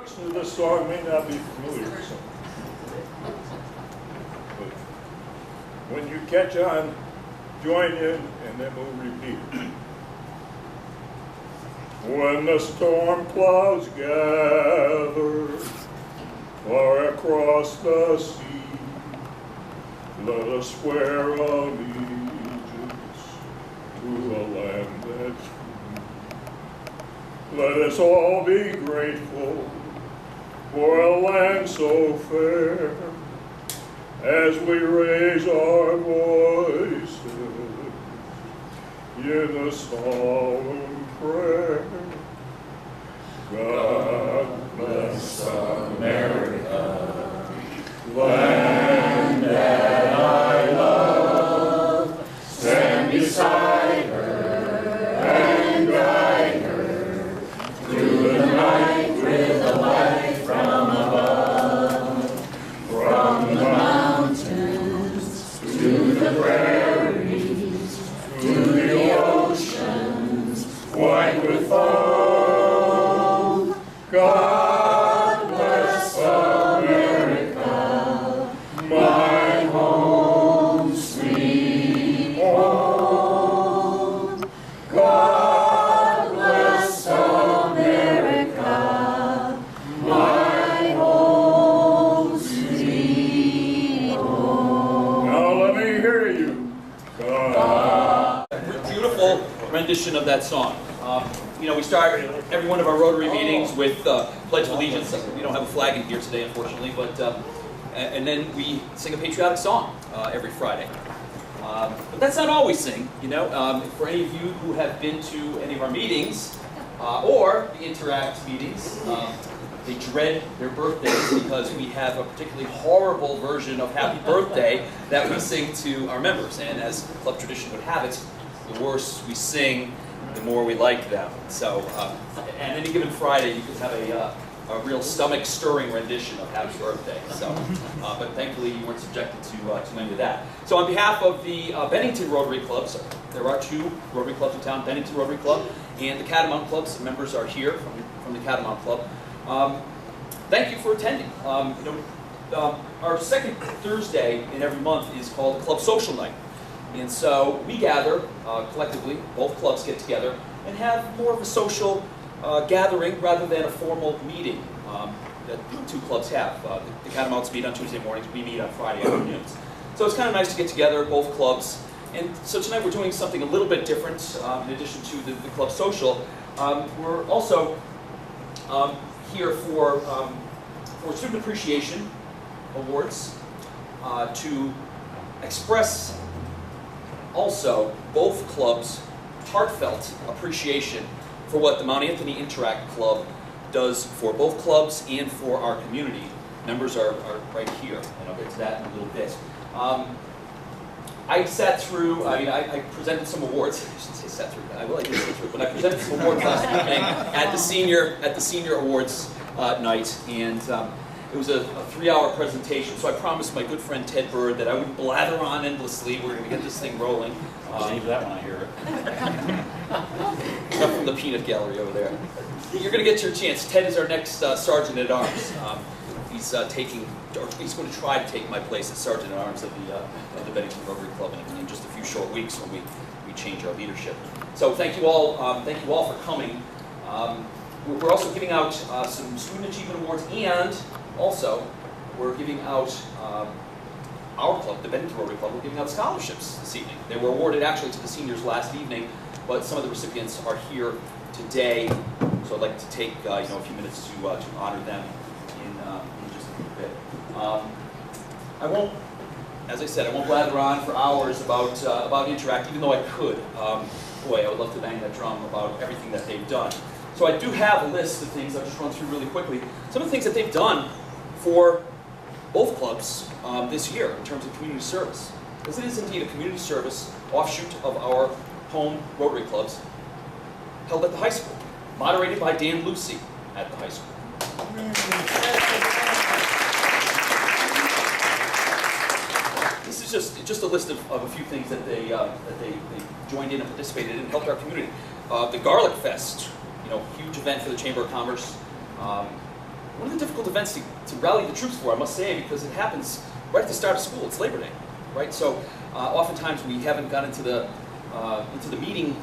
This song may not be familiar to some, but when you catch on, join in, and then we'll repeat. When the storm clouds gather far across the sea, let us swear allegiance to a land that's free. Let us all be grateful for a land so fair, as we raise our voices in a solemn prayer. God bless America, land that I love. Stand beside her and guide her through the night with a light from above. From the mountains to the prairies, to the oceans white with foam. God bless America, my home, sweet home. God bless America, my home, sweet home. Now let me hear you. God. Beautiful rendition of that song. We start every one of our Rotary meetings with Pledge of Allegiance. We don't have a flag in here today, unfortunately, but and then we sing a patriotic song every Friday. But that's not all we sing, For any of you who have been to any of our meetings or the Interact meetings, they dread their birthdays because we have a particularly horrible version of Happy Birthday that we sing to our members. And as club tradition would have it, the worse we sing, the more we like them. So, and any given Friday, you could have a real stomach-stirring rendition of Happy Birthday. So, but thankfully, you weren't subjected to any of that. So, on behalf of the Bennington Rotary Clubs, there are 2 Rotary Clubs in town: Bennington Rotary Club and the Catamount Clubs. Members are here from the Catamount Club. Thank you for attending. Our second Thursday in every month is called the Club Social Night. And so we gather collectively, both clubs get together and have more of a social gathering rather than a formal meeting that the 2 clubs have. The Catamounts meet on Tuesday mornings, we meet on Friday afternoons. So it's kind of nice to get together, both clubs. And so tonight we're doing something a little bit different in addition to the club social. We're also here for Student Appreciation Awards to express also both clubs' heartfelt appreciation for what the Mount Anthony Interact Club does for both clubs and for our community. Members are right here, and I'll get to that in a little bit. I sat through, I presented some awards. I shouldn't say sat through, I will sit through, but I presented some awards last evening at the senior awards night, and it was a 3-hour presentation, so I promised my good friend Ted Bird that I wouldn't blather on endlessly. We're going to get this thing rolling. Save that when I hear it. Up from the peanut gallery over there. You're going to get your chance. Ted is our next Sergeant at Arms. He's going to try to take my place as Sergeant at Arms of the Bennington Rotary Club in just a few short weeks when we change our leadership. So thank you all for coming. We're also giving out some Student Achievement Awards, and also we're giving out our club, the Bennington Rotary Club, we're giving out scholarships this evening. They were awarded actually to the seniors last evening, but some of the recipients are here today, so I'd like to take a few minutes to honor them in just a little bit. As I said, I won't blather on for hours about Interact, even though I could. Boy, I would love to bang that drum about everything that they've done. So I do have a list of things I'll just run through really quickly. Some of the things that they've done for both clubs this year in terms of community service. This is indeed a community service offshoot of our home Rotary clubs held at the high school, moderated by Dan Lucy at the high school. This is just a list of a few things that they joined in and participated in and helped our community. The Garlic Fest, huge event for the Chamber of Commerce. one of the difficult events to rally the troops for, I must say, because it happens right at the start of school. It's Labor Day, right? So oftentimes we haven't got into the meeting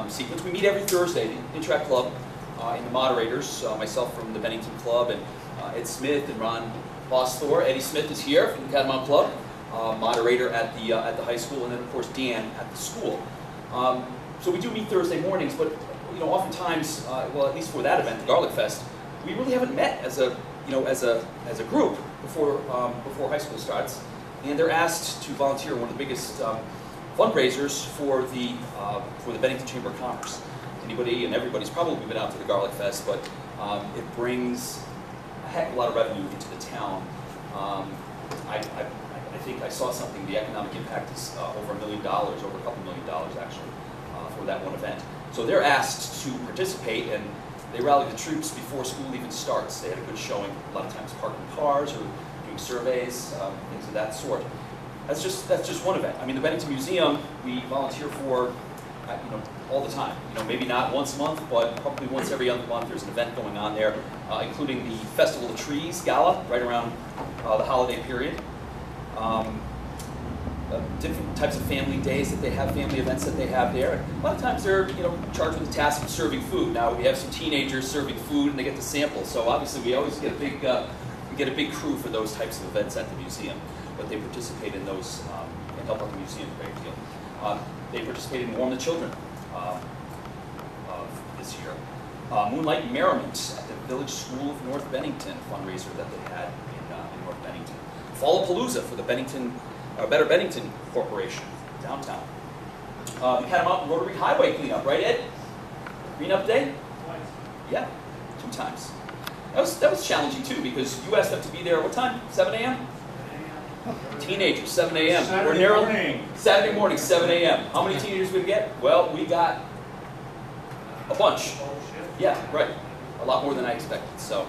sequence. We meet every Thursday, the Interact Club, and the moderators, myself from the Bennington Club, and Ed Smith and Ron Bosthor. Eddie Smith is here from the Catamount Club, moderator at the high school, and then of course Dan at the school. So we do meet Thursday mornings, but oftentimes, well, at least for that event, the Garlic Fest, we really haven't met as a group before high school starts, and they're asked to volunteer in one of the biggest fundraisers for the Bennington Chamber of Commerce. Anybody and everybody's probably been out to the Garlic Fest, but it brings a heck of a lot of revenue into the town. I think I saw something. The economic impact is over $1 million, over a couple $1 million actually, for that one event. So they're asked to participate, and they rally the troops before school even starts. They had a good showing, a lot of times parking cars or doing surveys, things of that sort. That's just one event. I mean, the Bennington Museum we volunteer for, all the time. Maybe not once a month, but probably once every other month. There's an event going on there, including the Festival of Trees Gala right around the holiday period. Different types of family days that they have, family events that they have there. A lot of times they're charged with the task of serving food. Now we have some teenagers serving food and they get to sample. So obviously we always get a big crew for those types of events at the museum. But they participate in those and help out the museum a great deal. They participated in Warm the Children this year. Moonlight Merriment at the Village School of North Bennington, fundraiser that they had in North Bennington. Fallapalooza for the Better Bennington Corporation, downtown. The Catamount Rotary Highway cleanup, right, Ed? Cleanup day? Twice. Yeah, 2 times. That was challenging too, because you asked them to be there, what time? 7 a.m.? Teenagers, 7 a.m. Saturday morning, 7 a.m. How many teenagers we get? Well, we got a bunch. Yeah, right. A lot more than I expected. So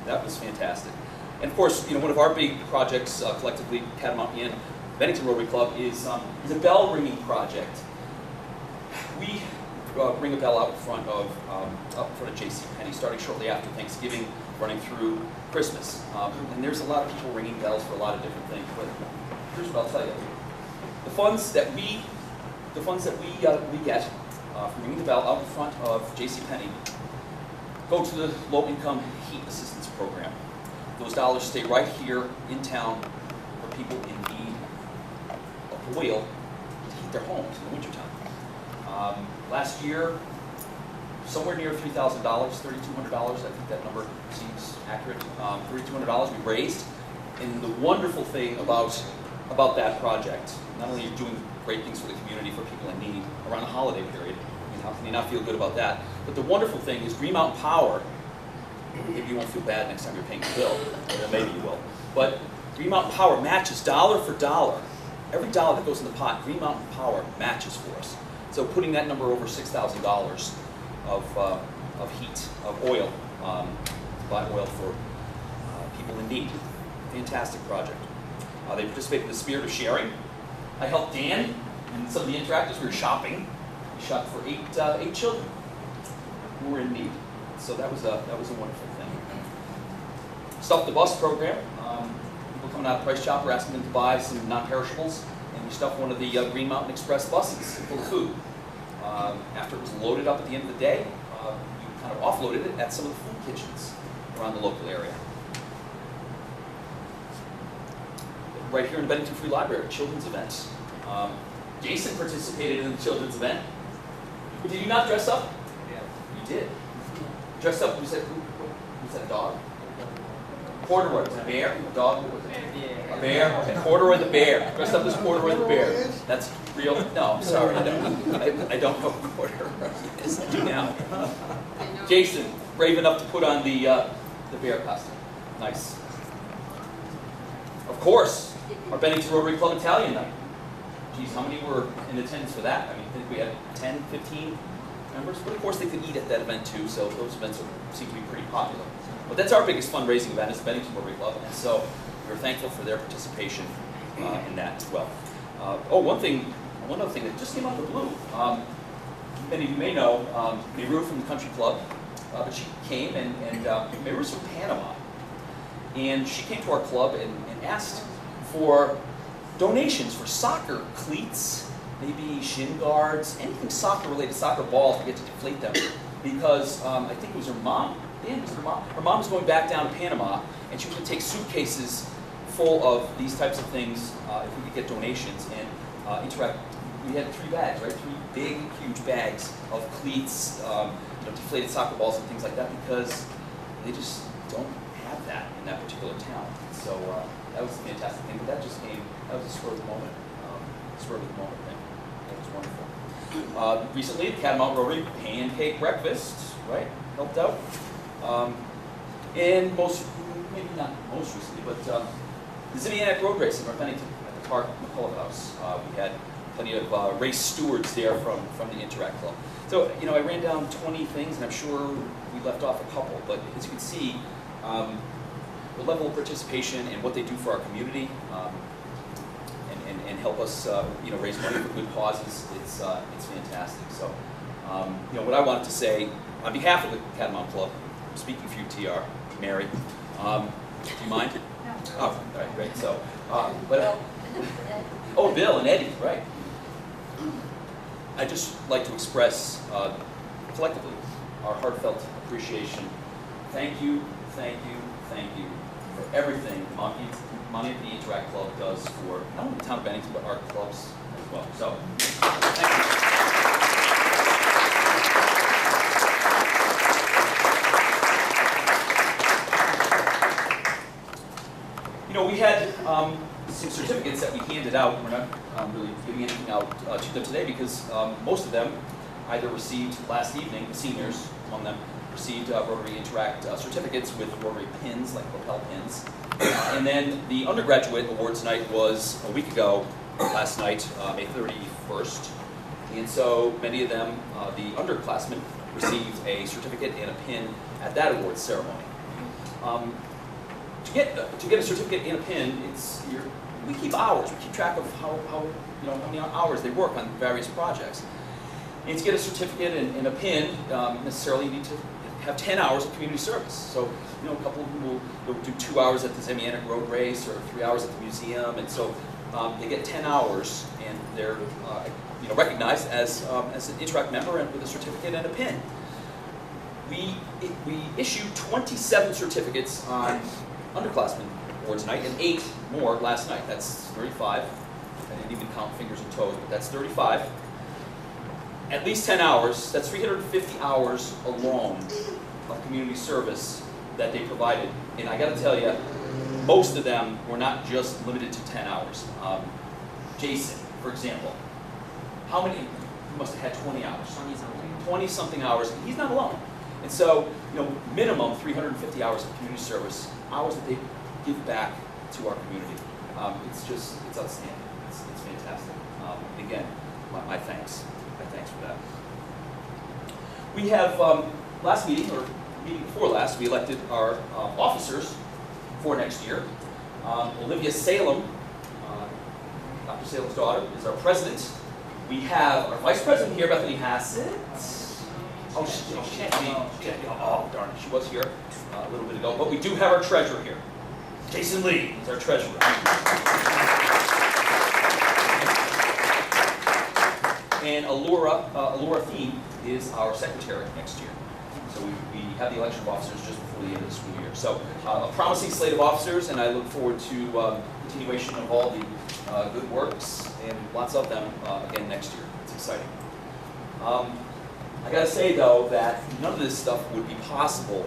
that was fantastic. And of course, one of our big projects collectively, Catamount and Bennington Rotary Club, is a bell ringing project. We ring a bell out front of JCPenney, starting shortly after Thanksgiving, running through Christmas. And there's a lot of people ringing bells for a lot of different things. But here's what I'll tell you: the funds that we get from ringing the bell out in front of JCPenney go to the low-income heat assistance program. Those dollars stay right here in town for people in need of oil to heat their homes in the wintertime. Last year, somewhere near $3,000, $3,200, I think that number seems accurate. $3,200 we raised. And the wonderful thing about that project, not only are you doing great things for the community, for people in need around the holiday period, I mean, how can you not feel good about that? But the wonderful thing is Green Mountain Power, maybe you won't feel bad next time you're paying your bill, or maybe you will, but Green Mountain Power matches dollar for dollar. Every dollar that goes in the pot, Green Mountain Power matches for us. So putting that number over $6,000 of heat, of oil, to buy oil for people in need. Fantastic project. They participated in the spirit of sharing. I helped Dan and some of the interactors. We were shopping. We shopped for eight children who were in need. So that was a wonderful thing. Stuff the Bus program. People coming out of Price Chopper asking them to buy some non-perishables, and we stuffed one of the Green Mountain Express buses full of food. After it was loaded up at the end of the day, we kind of offloaded it at some of the food kitchens around the local area. Right here in the Bennington Free Library, children's events. Jason participated in the children's event. Did you not dress up? Yeah. You did. Dressed up, was that a dog? Corduroy, was it a bear? A dog? A bear? Okay, Corduroy the bear. Dressed up as Corduroy the bear. That's real? No, I'm sorry, I don't know who Corduroy is. I do now. Jason, brave enough to put on the bear costume. Nice. Of course, our Bennington Rotary Club Italian night. Geez, how many were in attendance for that? I mean, I think we had 10, 15 members. But of course, they could eat at that event too, so those events seem to be pretty popular. But that's our biggest fundraising event, is the Bennington Rotary Club, and so we're thankful for their participation in that as well. One other thing that just came out of the blue. Many of you may know Meru from the Country Club but she came, and maybe was from Panama. And she came to our club and asked for donations for soccer cleats, maybe shin guards, anything soccer related, soccer balls, we get to deflate them. Because I think it was her mom, Dan, was it her mom? Her mom was going back down to Panama, and she was going to take suitcases full of these types of things if we could get donations. And interact, we had 3 bags, right? 3 big, huge bags of cleats, deflated soccer balls and things like that, because they just don't have that in that particular town. So that was a fantastic thing, but that just came, that was a spur of the moment thing. That was wonderful. Recently, the Catamount Rotary pancake breakfast, right, helped out. And maybe not most recently, but the Zimminiac Road Race in North Bennington at the Park McCullough House. We had plenty of race stewards there from the Interact Club. So, I ran down 20 things, and I'm sure we left off a couple, but as you can see, the level of participation and what they do for our community, and help us, raise money for good causes, it's fantastic. So, what I wanted to say, on behalf of the Catamount Club, I'm speaking for you, TR, Mary, do you mind? No. Oh, all right, great. So, oh, Bill and Eddie, right. I'd just like to express, collectively, our heartfelt appreciation. Thank you, thank you, thank you for everything Monty at the Interact Club does for not only the town of Bennington, but our clubs as well. So, thank you. We had some certificates that we handed out. We're not really giving anything out to them today because most of them either received last evening, the seniors among them, received Rotary Interact certificates with Rotary pins, like lapel pins. And then the undergraduate awards night was a week ago, last night, May 31st. And so many of them, the underclassmen, received a certificate and a pin at that awards ceremony. To get a certificate and a pin, we keep hours. We keep track of how many hours they work on various projects. And to get a certificate and a pin, necessarily you need to have 10 hours of community service. So, a couple of them will do 2 hours at the Zimminiac Road Race or 3 hours at the museum, and so they get 10 hours, and they're recognized as an Interact member and with a certificate and a pin. We issued 27 certificates on underclassmen awards night and 8 more last night. That's 35. I didn't even count fingers and toes, but that's 35. At least 10 hours, that's 350 hours alone of community service that they provided. And I gotta tell you, most of them were not just limited to 10 hours. Jason, for example, how many? He must have had 20 hours. 20-something hours, and he's not alone. And so, minimum 350 hours of community service, hours that they give back to our community. It's outstanding. It's fantastic. Again, my thanks. My thanks for that. We have, last meeting, or meeting before last, we elected our officers for next year. Olivia Salem, Dr. Salem's daughter, is our president. We have our vice president here, Bethany Hassett. Oh, she can't be. Oh, darn it. She was here a little bit ago. But we do have our treasurer here. Jason Lee is our treasurer. And Allura Thiem is our secretary next year. So we have the election of officers just before the end of the school year. So a promising slate of officers, and I look forward to continuation of all the good works, and lots of them again next year. It's exciting. I gotta say though that none of this stuff would be possible.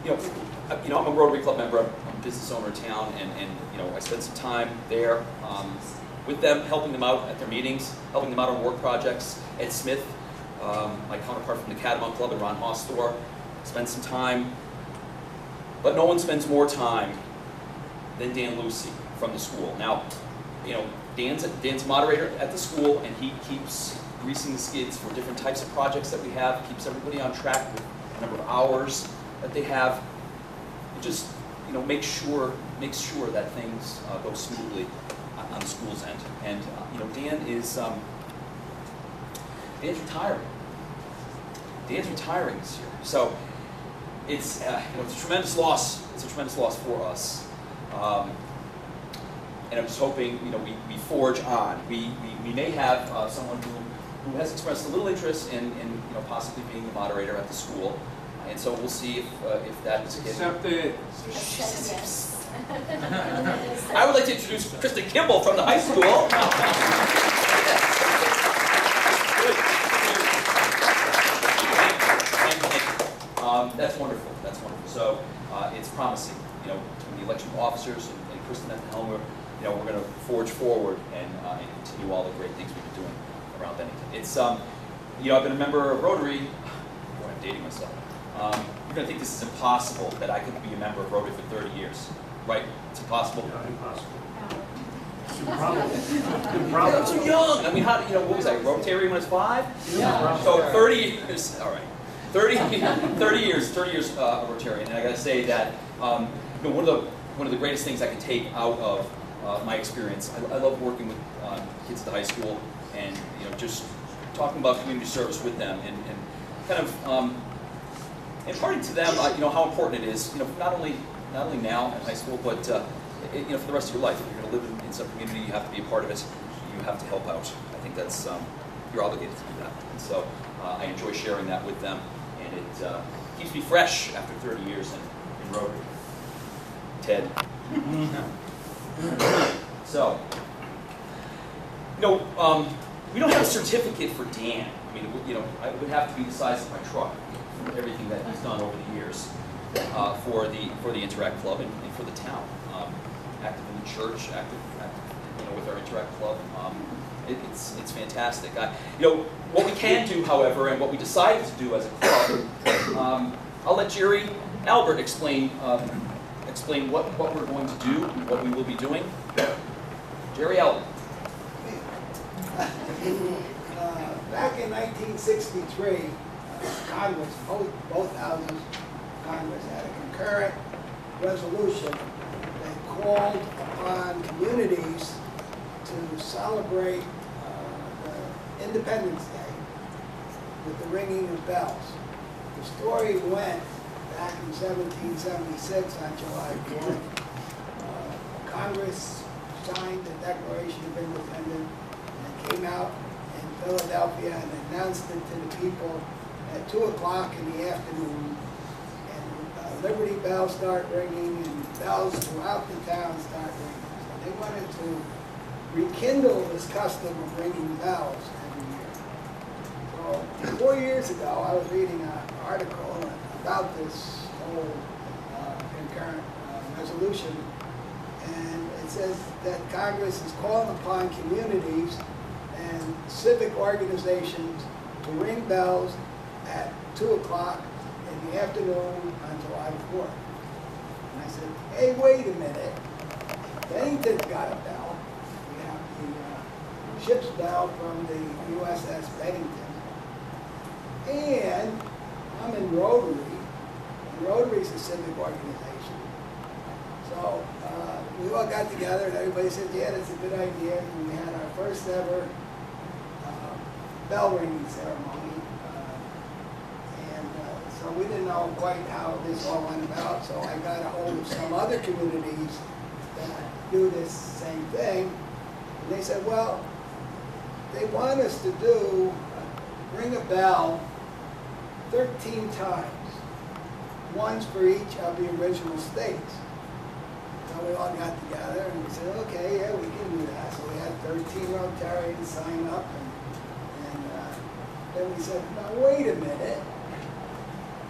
I'm a Rotary Club member. I'm a business owner in town, and I spend some time there with them, helping them out at their meetings, helping them out on work projects. Ed Smith, my counterpart from the Catamount Club, and Ron Hostor, spend some time. But no one spends more time than Dan Lucy from the school. Now, Dan's a moderator at the school, and he keeps greasing the skids for different types of projects that we have, keeps everybody on track with the number of hours that they have. It just, makes sure that things go smoothly on the school's end. And Dan is Dan's retiring. Dan's retiring this year. So it's, it's a tremendous loss. It's a tremendous loss for us. And I'm just hoping, we forge on. We may have someone who has expressed a little interest in possibly being the moderator at the school. And so we'll see if that is Accepted. Yes. I would like to introduce Kristen Kimball from the high school. That's wonderful. That's wonderful. So it's promising. Between the election officers and Kristen at the helm, we're going to forge forward and continue all the great things we've been doing around Bennington. It's I've been a member of Rotary. Boy, I'm dating myself. You're going to think this is impossible that I could be a member of Rotary for 30 years, right? It's impossible. Yeah, impossible. I'm too young. I mean, what was I, Rotary when I was 5? Yeah. So 30 years, all right. 30 years Rotarian, and I got to say that one of the greatest things I can take out of my experience. I love working with kids at the high school, and just talking about community service with them, and kind of imparting to them how important it is. Not only now in high school, but for the rest of your life. If you're going to live in some community, you have to be a part of it. You have to help out. I think that's you're obligated to do that. And so I enjoy sharing that with them. And it keeps me fresh after 30 years in Rotary. Ted. So, we don't have a certificate for Dan. I mean, it would have to be the size of my truck for everything that he's done over the years for the Interact Club and for the town. Active in the church, active with our Interact Club. It's fantastic. What we can do, however, and what we decided to do as a club, I'll let Jerry Albert explain what we're going to do, what we will be doing. Jerry Albert. Back in 1963, Congress, both houses of Congress had a concurrent resolution that called upon communities to celebrate the Independence Day with the ringing of bells. The story went back in 1776 on July 4th. Congress signed the Declaration of Independence and came out in Philadelphia and announced it to the people at 2 o'clock in the afternoon. And Liberty bells start ringing and bells throughout the town start ringing. So they wanted to rekindle this custom of ringing bells every year. So 4 years ago, I was reading an article about this whole concurrent resolution, and it says that Congress is calling upon communities and civic organizations to ring bells at 2 o'clock in the afternoon on July 4th. And I said, hey, wait a minute. Bennington's got a bell. We have the ship's bell from the USS Bennington. And I'm in Rotary. And Rotary's a civic organization. So we all got together and everybody said, yeah, that's a good idea. And we had our first ever bell ringing ceremony. So we didn't know quite how this all went about, so I got a hold of some other communities that do this same thing. And they said, well, they want us to ring a bell 13 times, once for each of the original states. So we all got together and we said, okay, yeah, we can do that. So we had 13 Rotarians sign up, and then we said, now wait a minute.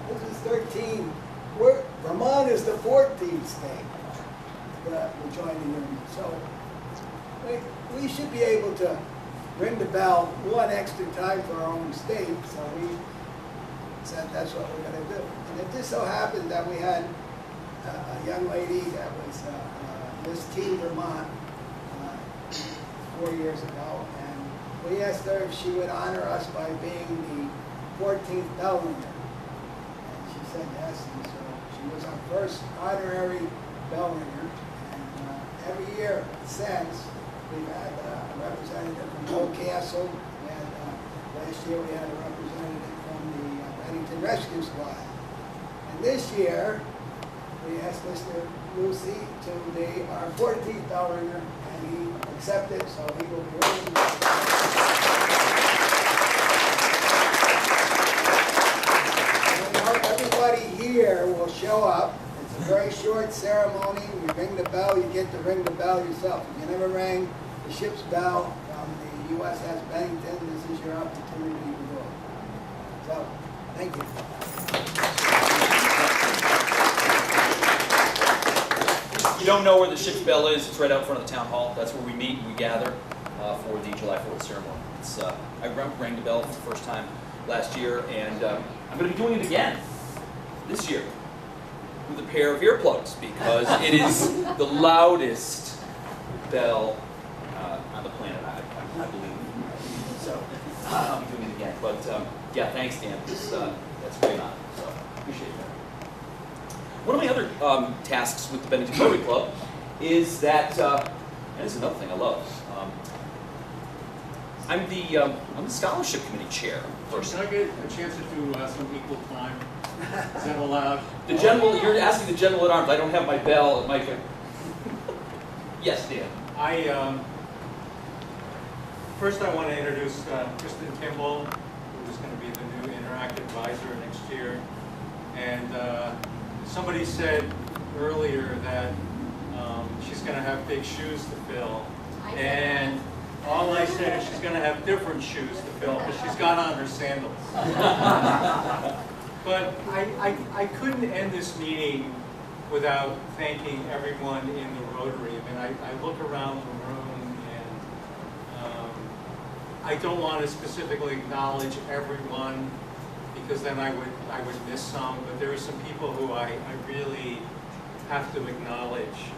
This is 13. Vermont is the 14th state that will join the union. So we should be able to ring the bell one extra time for our own state. So we said that's what we're going to do. And it just so happened that we had a young lady that was Miss Teen Vermont 4 years ago. And we asked her if she would honor us by being the 14th bell ringer. Said yes, and so she was our first honorary bell ringer, and every year since we've had a representative from Old Castle. We had last year we had a representative from the Bennington Rescue Squad. And this year, we asked Mr. Lucy to be our 14th bell ringer, and he accepted, so he will be ringing. And I hope everybody here will show up. It's a very short ceremony. We ring the bell, you get to ring the bell yourself. If you never rang the ship's bell from the USS Bennington, this is your opportunity to do it. So, thank you. If you don't know where the ship's bell is, it's right out in front of the town hall. That's where we meet and we gather for the July 4th ceremony. I rang the bell for the first time last year, and I'm going to be doing it again this year with a pair of earplugs because it is the loudest bell on the planet, I believe. So I'll be doing it again. But yeah, thanks, Dan. That's great honor. So appreciate that. One of my other tasks with the Bennington Rotary Club is that, and it's another thing I love. I'm the scholarship committee chair. Can I get a chance to do some equal time? Is that allowed? The general, you're asking the general at arms. I don't have my bell at my. Yes, Dan. First I want to introduce Kristen Kimball, who is going to be the new interactive advisor next year. And somebody said earlier that she's going to have big shoes to fill. And all I said is she's going to have different shoes to fill, but she's got on her sandals. But I couldn't end this meeting without thanking everyone in the Rotary. I mean, I look around the room and I don't want to specifically acknowledge everyone because then I would miss some, but there are some people who I really have to acknowledge.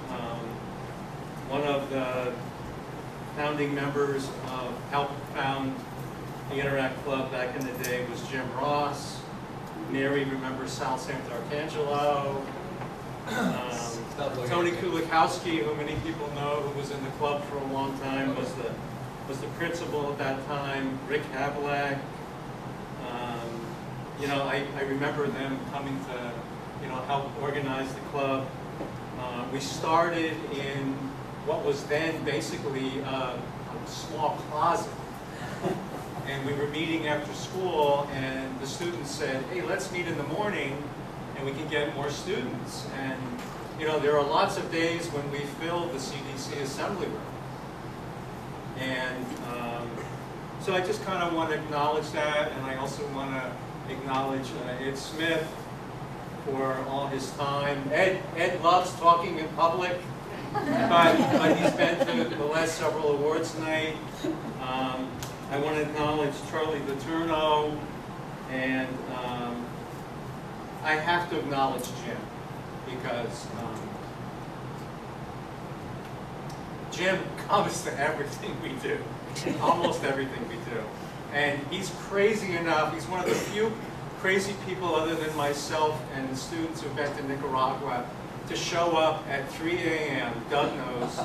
One of the founding members helped found the Interact Club back in the day was Jim Ross. Mary remembers Sal Sant'Arcangelo. Tony Kulikowski, who many people know, who was in the club for a long time, was the principal at that time. Rick Havlak. You know, I remember them coming to, help organize the club. We started in what was then basically a small closet. And we were meeting after school, and the students said, hey, let's meet in the morning, and we can get more students. And, there are lots of days when we filled the CDC assembly room. And so I just kind of want to acknowledge that, and I also want to acknowledge Ed Smith for all his time. Ed loves talking in public, but he's been to the last several awards night. I want to acknowledge Charlie Letourneau, and I have to acknowledge Jim, because Jim comes to everything we do, almost everything we do. And he's crazy enough, he's one of the few crazy people other than myself and the students who've been to Nicaragua to show up at 3 a.m., Doug knows,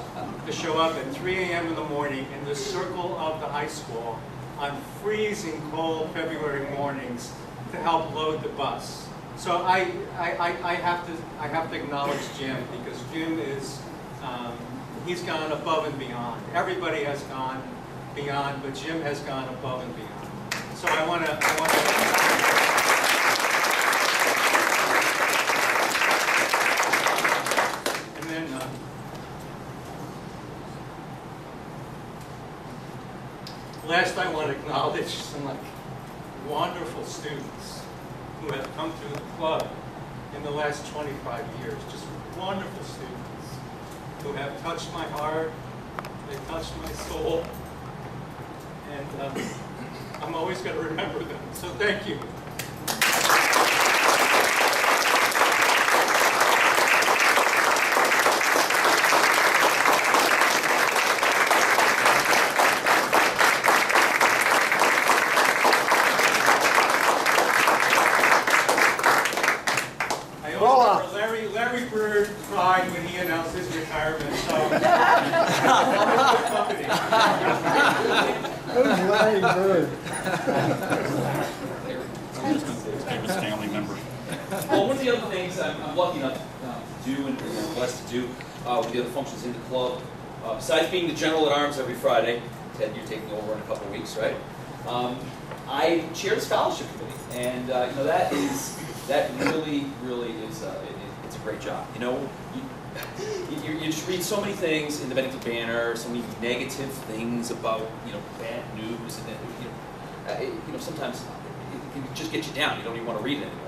to show up at 3 a.m. in the morning in the circle of the high school on freezing cold February mornings to help load the bus. So I have to acknowledge Jim, because Jim is, he's gone above and beyond. Everybody has gone beyond, but Jim has gone above and beyond. So I want to last, I want to acknowledge some wonderful students who have come through the club in the last 25 years. Just wonderful students who have touched my heart, they've touched my soul, and I'm always going to remember them. So thank you. Larry Bird cried when he announced his retirement, so company. Who's Larry Bird? Well, one of the other things I'm lucky enough to do and blessed to do with the other functions in the club, besides being the general at arms every Friday, Ted, you're taking over in a couple of weeks, right? I chair the scholarship committee, and that really is it's a great job. You just read so many things in the Bennington Banner, so many negative things about bad news, and sometimes it can just get you down. You don't even want to read it anymore.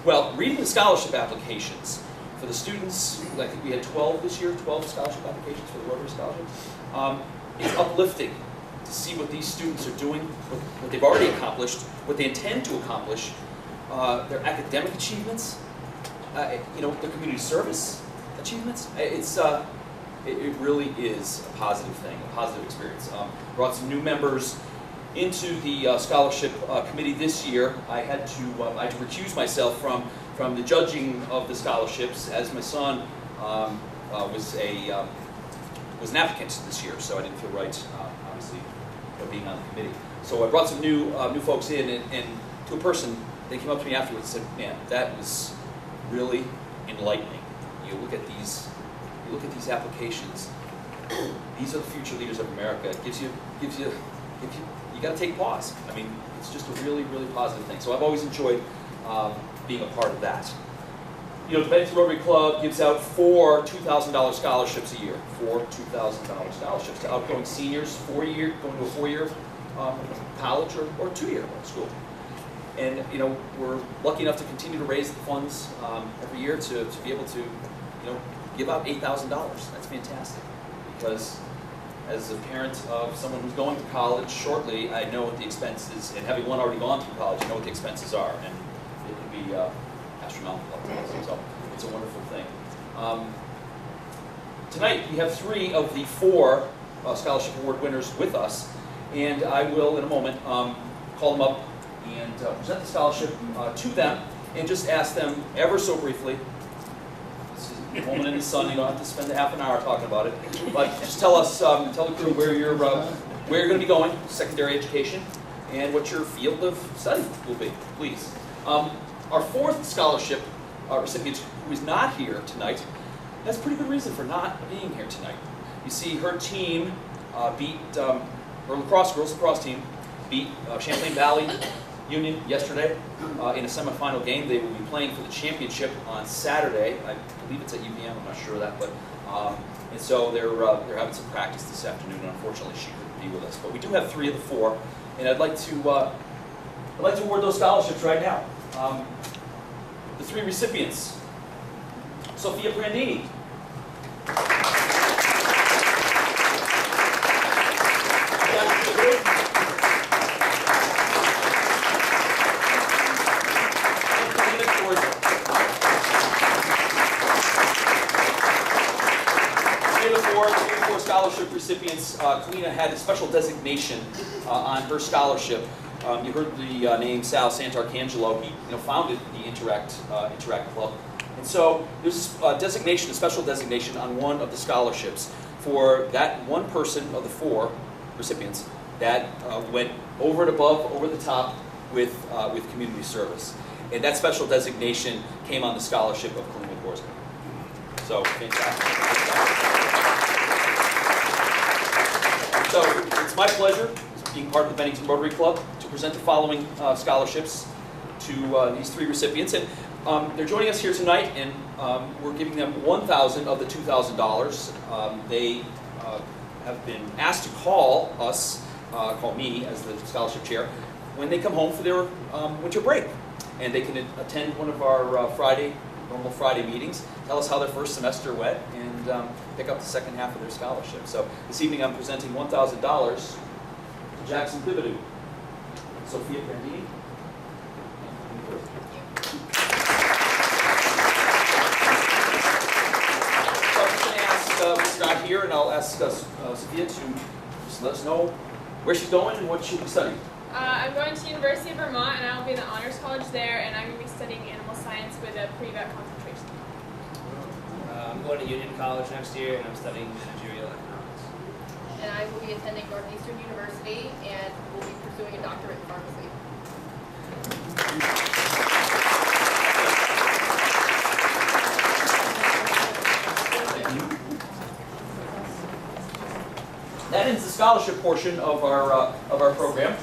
Well, reading the scholarship applications for the students, I think we had 12 this year, 12 scholarship applications for the Rotary scholarships. It's uplifting to see what these students are doing, what they've already accomplished, what they intend to accomplish, their academic achievements, their community service achievements. It really is a positive thing, a positive experience. Brought some new members into the scholarship committee this year. I had to recuse myself from the judging of the scholarships, as my son was an applicant this year, so I didn't feel right, obviously, being on the committee. So I brought some new folks in, and to a person, they came up to me afterwards and said, "Man, that was really enlightening. You look at these applications. These are the future leaders of America. It gives you you got to take pause. I mean, it's just a really, really positive thing. So I've always enjoyed being a part of that. The Bennington Rotary Club gives out 4 $2,000 scholarships a year. 4 $2,000 scholarships to outgoing seniors, going to a 4-year college or 2-year school. And we're lucky enough to continue to raise the funds every year to be able to give out $8,000. That's fantastic, because as a parent of someone who's going to college shortly, I know what the expenses, and having one already gone through college, I know what the expenses are, and it can be astronomical. So it's a wonderful thing. Tonight we have 3 of the 4 scholarship award winners with us, and I will in a moment call them up and present the scholarship to them, and just ask them ever so briefly. This is a moment in the sun. You don't have to spend a half an hour talking about it, but just tell the crew where you're going to be going, secondary education, and what your field of study will be, please. Our 4th scholarship recipient, who is not here tonight, has a pretty good reason for not being here tonight. You see, her team beat her girls lacrosse team beat Champlain Valley Union yesterday in a semifinal game. They will be playing for the championship on Saturday. I believe it's at UVM. I'm not sure of that, but and so they're having some practice this afternoon. And unfortunately, she couldn't be with us. But we do have 3 of the 4, and I'd like to award those scholarships right now. The 3 recipients: Sophia Brandini. Four scholarship recipients. Kalina had a special designation on her scholarship. You heard the name Sal Santarcangelo. He founded the Interact Club. And so there's a special designation on one of the scholarships for that one person of the 4 recipients that went over and above, over the top with community service. And that special designation came on the scholarship of Kalina Korsman. So, fantastic. So, it's my pleasure, being part of the Bennington Rotary Club, to present the following scholarships to these 3 recipients. And they're joining us here tonight, and we're giving them $1,000 of the $2,000. They have been asked to call us, call me as the scholarship chair, when they come home for their winter break. And they can attend one of our normal Friday meetings, tell us how their first semester went, and pick up the second half of their scholarship. So this evening I'm presenting $1,000 to Jackson Thibodeau, Sophia Brandini. So I'm just going to ask what's not here, and I'll ask Sophia to just let us know where she's going and what she'll be studying. I'm going to the University of Vermont, and I will be in the Honors College there, and I'm going to be studying animal science with a pre-vet concentration. I'm going to Union College next year, and I'm studying managerial economics. And I will be attending Northeastern University, and will be pursuing a doctorate in pharmacy. That ends the scholarship portion of our program.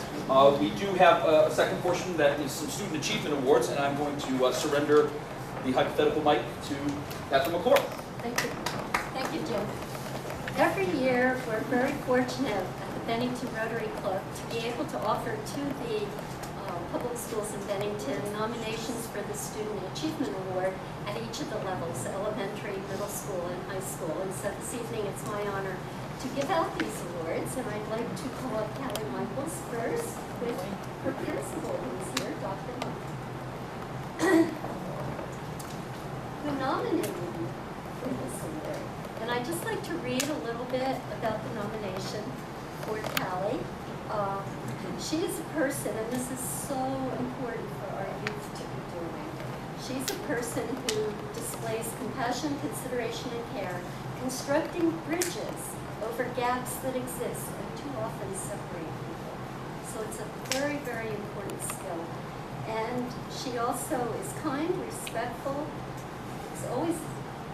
We do have a second portion that is some student achievement awards, and I'm going to surrender the hypothetical mic to Catherine McClure. Thank you. Thank you, Jim. Every year, we're very fortunate at the Bennington Rotary Club to be able to offer to the public schools in Bennington nominations for the Student Achievement Award at each of the levels, elementary, middle school, and high school. And so this evening, it's my honor to give out these awards, and I'd like to call up Callie Michaels first with her principal, who's here, Dr. Mike, who nominated you for this award. And I'd just like to read a little bit about the nomination for Callie. She is a person, and this is so important for our youth to be doing. She's a person who displays compassion, consideration, and care, constructing bridges over gaps that exist and too often separate people. So it's a very, very important skill. And she also is kind, respectful, is always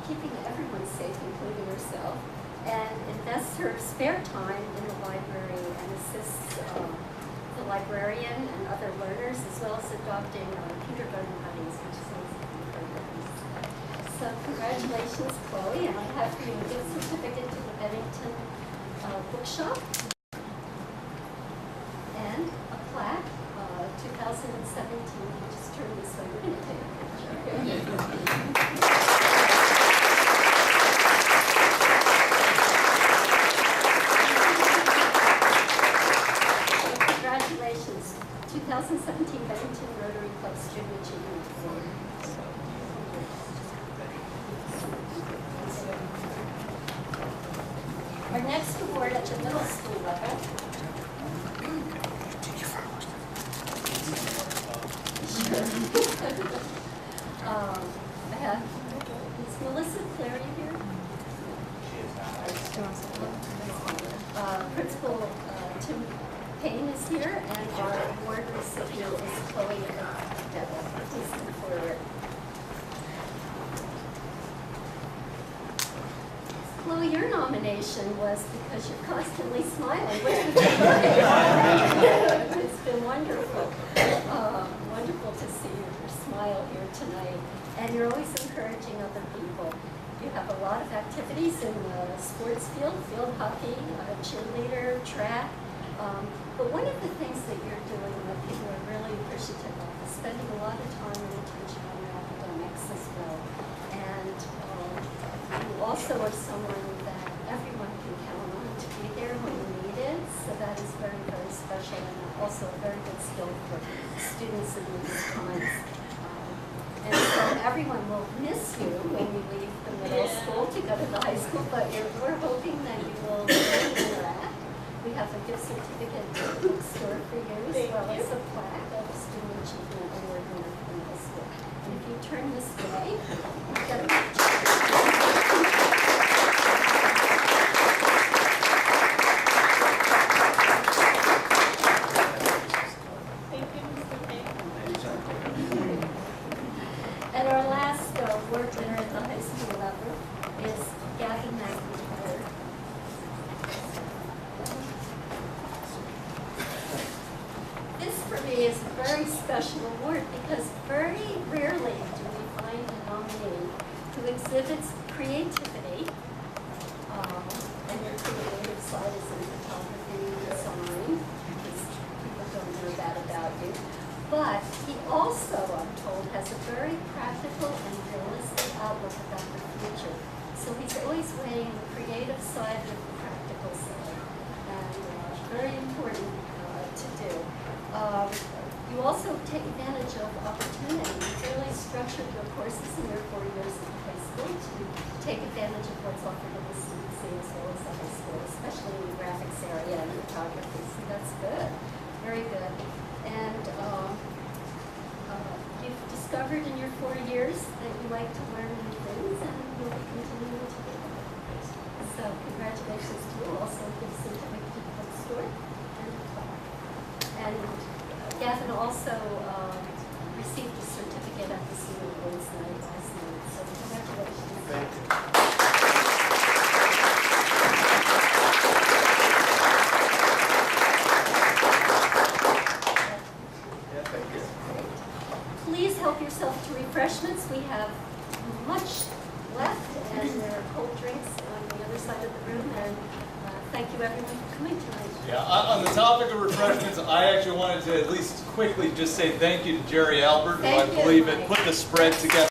keeping everyone safe, including herself, and invests her spare time in the library and assists the librarian and other learners, as well as adopting kindergarten buddies, which is always a so congratulations, Chloe, and I have for you a gift certificate to the Bennington Bookshop and a plaque, 2017. You just turn this way, we're going to take a picture. Congratulations, 2017 Bennington Rotary Club Student Achievement Award. Our next award at the middle school level I have, is Melissa Clary here? Principal Tim Payne is here, and our award recipient is Chloe Devil. Please come forward. Chloe, your nomination was because you're constantly smiling, which is great. It's been wonderful. Wonderful to see your smile here tonight. And you're always encouraging other people. You have a lot of activities in the sports field hockey, cheerleader, track. But one of the things that you're doing that people are really appreciative of is spending a lot of time and attention on your academics as well. And you also are someone that everyone can count on to be there when needed. So that is very, very special, and also a very good skill for students in these times. And so everyone will miss you when you leave the middle school to go to the high school, but we're hoping that you will interact. We have a gift certificate to the bookstore for you, as well as a plaque of a Student Achievement Award winner from middle school. And if you turn this way, you've got a picture. And our last award winner at the high school level is Gavin McIntyre. This for me is a very special award because very rarely do we find a nominee who exhibits creativity, and your creative side is in photography, design, because people don't know that about you. But he also, I'm told, has a very practical and realistic outlook about the future. So he's always weighing the creative side with the practical side, and very important to do. You also take advantage of opportunity. You've really structured your courses in your 4 years at high school to take advantage of what's offered at the CBC as well as the high school, especially in the graphics area and photography. So that's good, very good. And you've discovered in your 4 years that you like to learn new things, and you'll be continuing to do that. So congratulations to you. Also, give certificate to the bookstore and a plaque. And Gavin also received a certificate at the Senior Awards night last night. So congratulations. Thank you. cold drinks on the other side of the room, and thank you everyone for coming tonight. Yeah, on the topic of refreshments, I actually wanted to at least quickly just say thank you to Jerry Albert, who I Thank you, believe Mike. had put the spread together.